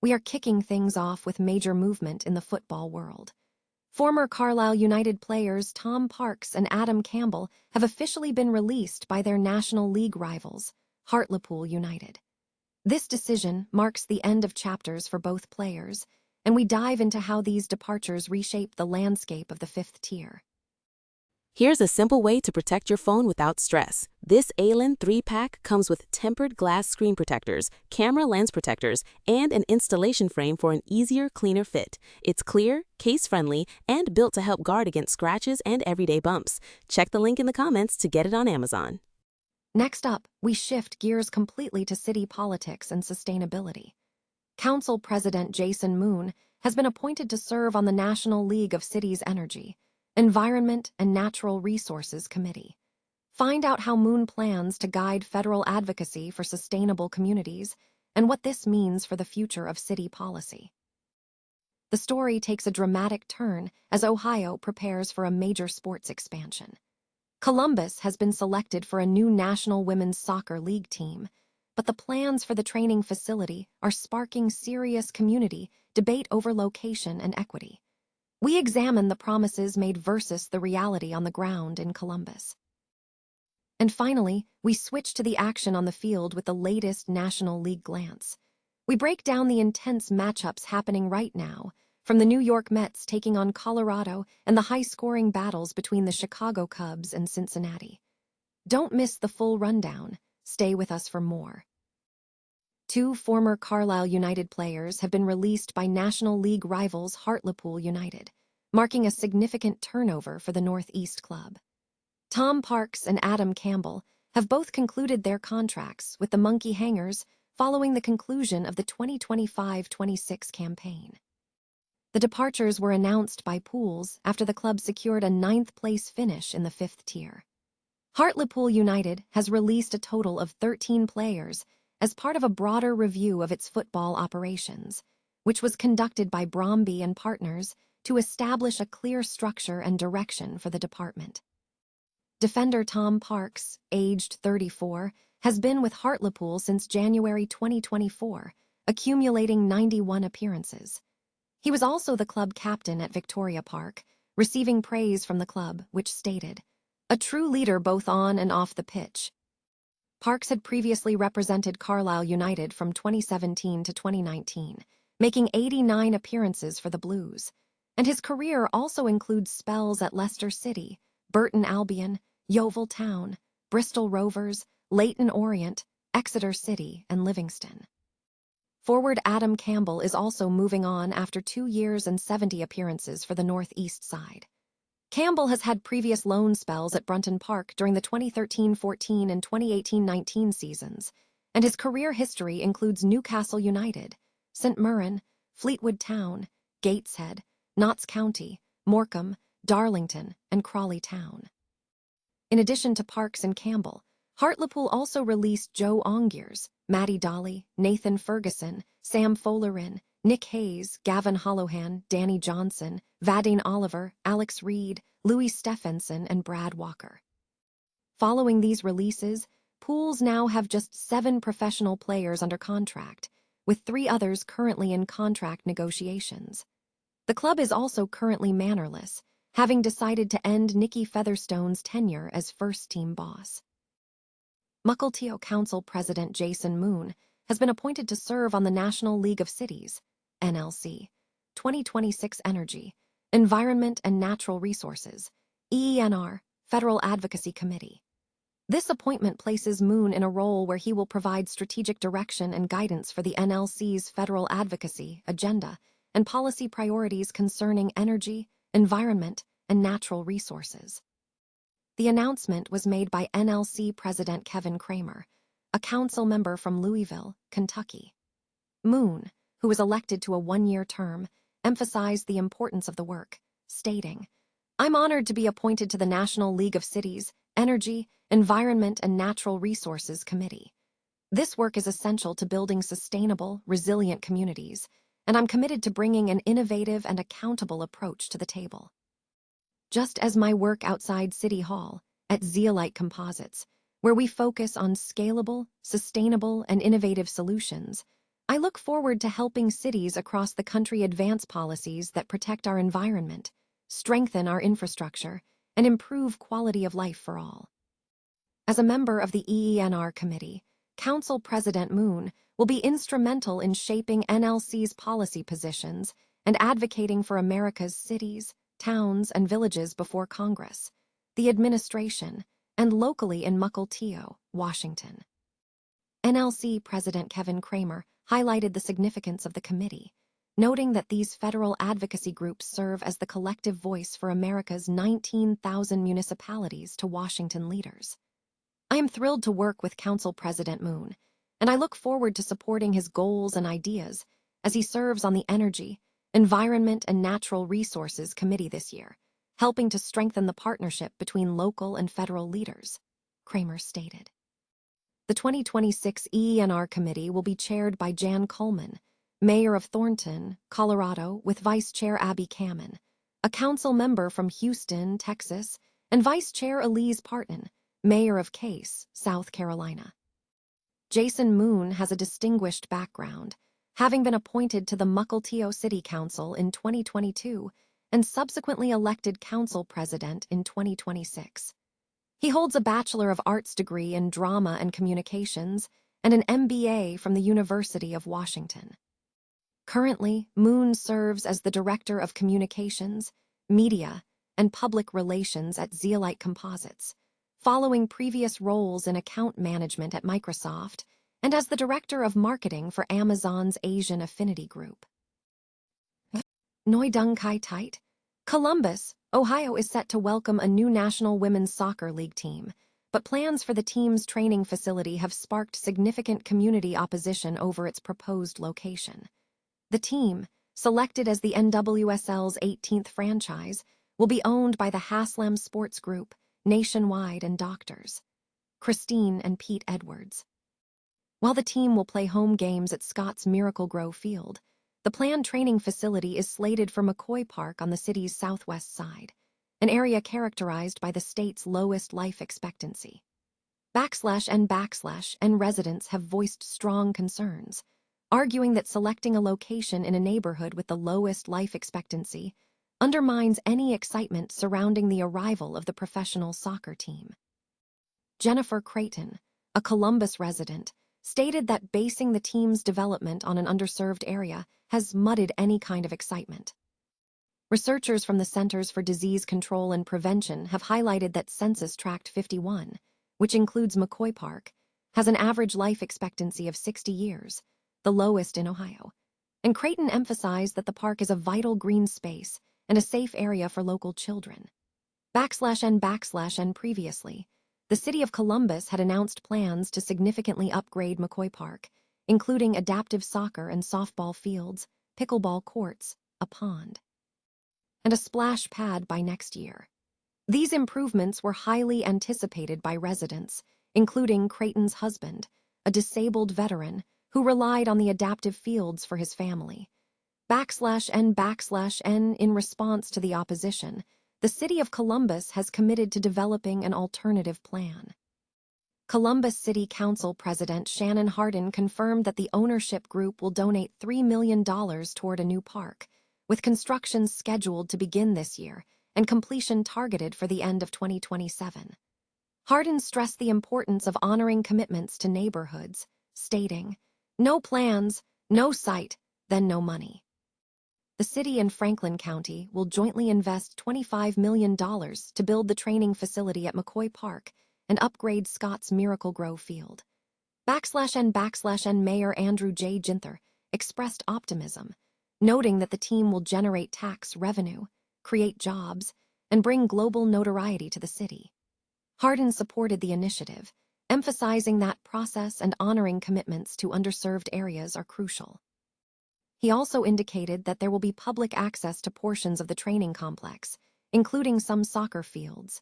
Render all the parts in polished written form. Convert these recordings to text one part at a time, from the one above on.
we are kicking things off with major movement in the football world. Former Carlisle United players Tom Parks and Adam Campbell have officially been released by their National League rivals, Hartlepool United. This decision marks the end of chapters for both players, and we dive into how these departures reshape the landscape of the fifth tier. Here's a simple way to protect your phone without stress. This ALEN 3-pack comes with tempered glass screen protectors, camera lens protectors, and an installation frame for an easier, cleaner fit. It's clear, case-friendly, and built to help guard against scratches and everyday bumps. Check the link in the comments to get it on Amazon. Next up, we shift gears completely to city politics and sustainability. Council President Jason Moon has been appointed to serve on the National League of Cities Energy, Environment and Natural Resources Committee. Find out how Moon plans to guide federal advocacy for sustainable communities and what this means for the future of city policy. The story takes a dramatic turn as Ohio prepares for a major sports expansion. Columbus has been selected for a new National Women's Soccer League team, but the plans for the training facility are sparking serious community debate over location and equity. We examine the promises made versus the reality on the ground in Columbus. And finally, we switch to the action on the field with the latest National League glance. We break down the intense matchups happening right now, from the New York Mets taking on Colorado and the high-scoring battles between the Chicago Cubs and Cincinnati. Don't miss the full rundown. Stay with us for more. Two former Carlisle United players have been released by National League rivals Hartlepool United, marking a significant turnover for the Northeast club. Tom Parks and Adam Campbell have both concluded their contracts with the Monkey Hangers following the conclusion of the 2025-26 campaign. The departures were announced by Pools after the club secured a 9th-place finish in the 5th tier. Hartlepool United has released a total of 13 players as part of a broader review of its football operations, which was conducted by Bromby and Partners to establish a clear structure and direction for the department. Defender Tom Parks, aged 34, has been with Hartlepool since January 2024, accumulating 91 appearances. He was also the club captain at Victoria Park, receiving praise from the club, which stated, "A true leader both on and off the pitch." Parks had previously represented Carlisle United from 2017 to 2019, making 89 appearances for the Blues, and his career also includes spells at Leicester City, Burton Albion, Yeovil Town, Bristol Rovers, Leyton Orient, Exeter City, and Livingston. Forward Adam Campbell is also moving on after 2 years and 70 appearances for the Northeast side. Campbell has had previous loan spells at Brunton Park during the 2013-14 and 2018-19 seasons, and his career history includes Newcastle United, St. Mirren, Fleetwood Town, Gateshead, Notts County, Morecambe, Darlington, and Crawley Town. In addition to Parks and Campbell, Hartlepool also released Joe Ongiers, Matty Dolly, Nathan Ferguson, Sam Folerin, Nick Hayes, Gavin Holohan, Danny Johnson, Vadine Oliver, Alex Reed, Louis Stephenson, and Brad Walker. Following these releases, Pools now have just 7 professional players under contract, with 3 others currently in contract negotiations. The club is also currently mannerless, having decided to end Nicky Featherstone's tenure as first-team boss. Mukilteo Council President Jason Moon has been appointed to serve on the National League of Cities, NLC, 2026 Energy, Environment and Natural Resources, EENR, Federal Advocacy Committee. This appointment places Moon in a role where he will provide strategic direction and guidance for the NLC's federal advocacy, agenda, and policy priorities concerning energy, environment, and natural resources. The announcement was made by NLC President Kevin Kramer, a council member from Louisville, Kentucky. Moon, who was elected to a 1-year term, emphasized the importance of the work, stating, "I'm honored to be appointed to the National League of Cities, Energy, Environment, and Natural Resources Committee. This work is essential to building sustainable, resilient communities, and I'm committed to bringing an innovative and accountable approach to the table." Just as my work outside City Hall, at Zeolite Composites, where we focus on scalable, sustainable, and innovative solutions, I look forward to helping cities across the country advance policies that protect our environment, strengthen our infrastructure, and improve quality of life for all. As a member of the EENR Committee, Council President Moon will be instrumental in shaping NLC's policy positions and advocating for America's cities, towns, and villages before Congress, the administration, and locally in Mukilteo, Washington. NLC President Kevin Kramer highlighted the significance of the committee, noting that these federal advocacy groups serve as the collective voice for America's 19,000 municipalities to Washington leaders. I am thrilled to work with Council President Moon, and I look forward to supporting his goals and ideas as he serves on the Energy, Environment, and Natural Resources Committee this year, helping to strengthen the partnership between local and federal leaders, Kramer stated. The 2026 EENR Committee will be chaired by Jan Coleman, Mayor of Thornton, Colorado, with Vice Chair Abby Kamen, a council member from Houston, Texas, and Vice Chair Elise Parton, Mayor of Case, South Carolina. Jason Moon has a distinguished background, having been appointed to the Mukilteo City Council in 2022 and subsequently elected council president in 2026. He holds a Bachelor of Arts degree in Drama and Communications and an MBA from the University of Washington. Currently, Moon serves as the Director of Communications, Media, and Public Relations at Zeolite Composites, following previous roles in account management at Microsoft and as the Director of Marketing for Amazon's Asian Affinity Group. Noi Dung Kai Tait, Columbus, Ohio is set to welcome a new National Women's Soccer League team, but plans for the team's training facility have sparked significant community opposition over its proposed location. The team, selected as the NWSL's 18th franchise, will be owned by the Haslam Sports Group, Nationwide, and Doctors, Christine and Pete Edwards. While the team will play home games at Scott's Miracle Grow Field, the planned training facility is slated for McCoy Park on the city's southwest side, an area characterized by the state's lowest life expectancy. And residents have voiced strong concerns, arguing that selecting a location in a neighborhood with the lowest life expectancy undermines any excitement surrounding the arrival of the professional soccer team. Jennifer Creighton, a Columbus resident, stated that basing the team's development on an underserved area has muddied any kind of excitement. Researchers from the Centers for Disease Control and Prevention have highlighted that Census Tract 51, which includes McCoy Park, has an average life expectancy of 60 years, the lowest in Ohio. And Creighton emphasized that the park is a vital green space and a safe area for local children. And previously, the city of Columbus had announced plans to significantly upgrade McCoy Park, including adaptive soccer and softball fields, pickleball courts, a pond, and a splash pad by next year. These improvements were highly anticipated by residents, including Creighton's husband, a disabled veteran who relied on the adaptive fields for his family. In response to the opposition, the city of Columbus has committed to developing an alternative plan. Columbus City Council President Shannon Hardin confirmed that the ownership group will donate $3 million toward a new park, with construction scheduled to begin this year and completion targeted for the end of 2027. Hardin stressed the importance of honoring commitments to neighborhoods, stating, "No plans, no site, then no money." The city and Franklin County will jointly invest $25 million to build the training facility at McCoy Park and upgrade Scott's Miracle Grow Field. And Mayor Andrew J. Ginther expressed optimism, noting that the team will generate tax revenue, create jobs, and bring global notoriety to the city. Hardin supported the initiative, emphasizing that process and honoring commitments to underserved areas are crucial. He also indicated that there will be public access to portions of the training complex, including some soccer fields.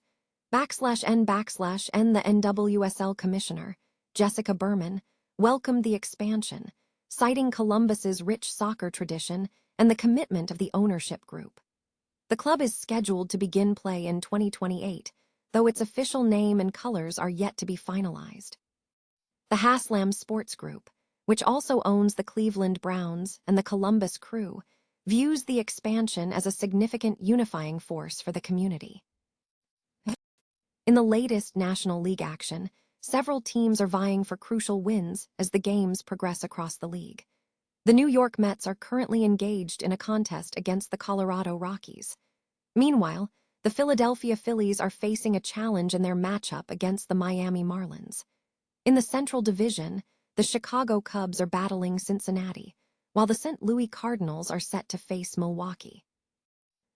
The NWSL Commissioner, Jessica Berman, welcomed the expansion, citing Columbus's rich soccer tradition and the commitment of the ownership group. The club is scheduled to begin play in 2028, though its official name and colors are yet to be finalized. The Haslam Sports Group, which also owns the Cleveland Browns and the Columbus Crew, views the expansion as a significant unifying force for the community. In the latest National League action, several teams are vying for crucial wins as the games progress across the league. The New York Mets are currently engaged in a contest against the Colorado Rockies. Meanwhile, the Philadelphia Phillies are facing a challenge in their matchup against the Miami Marlins. In the Central Division, the Chicago Cubs are battling Cincinnati, while the St. Louis Cardinals are set to face Milwaukee.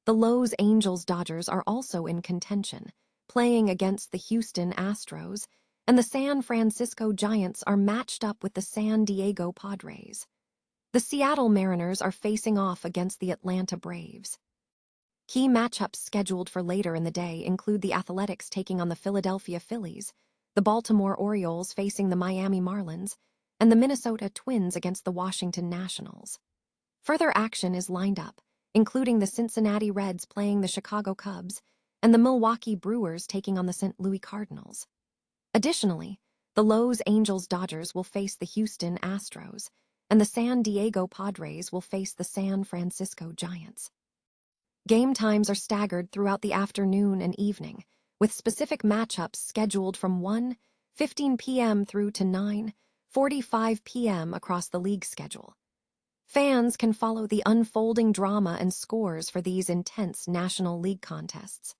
The Los Angeles Dodgers are also in contention, playing against the Houston Astros, and the San Francisco Giants are matched up with the San Diego Padres. The Seattle Mariners are facing off against the Atlanta Braves. Key matchups scheduled for later in the day include the Athletics taking on the Philadelphia Phillies, the Baltimore Orioles facing the Miami Marlins, and the Minnesota Twins against the Washington Nationals. Further action is lined up, including the Cincinnati Reds playing the Chicago Cubs and the Milwaukee Brewers taking on the St. Louis Cardinals. Additionally, the Los Angeles Dodgers will face the Houston Astros, and the San Diego Padres will face the San Francisco Giants. Game times are staggered throughout the afternoon and evening, with specific matchups scheduled from 1:15 p.m. through to 9:45 p.m. across the league schedule. Fans can follow the unfolding drama and scores for these intense National League contests.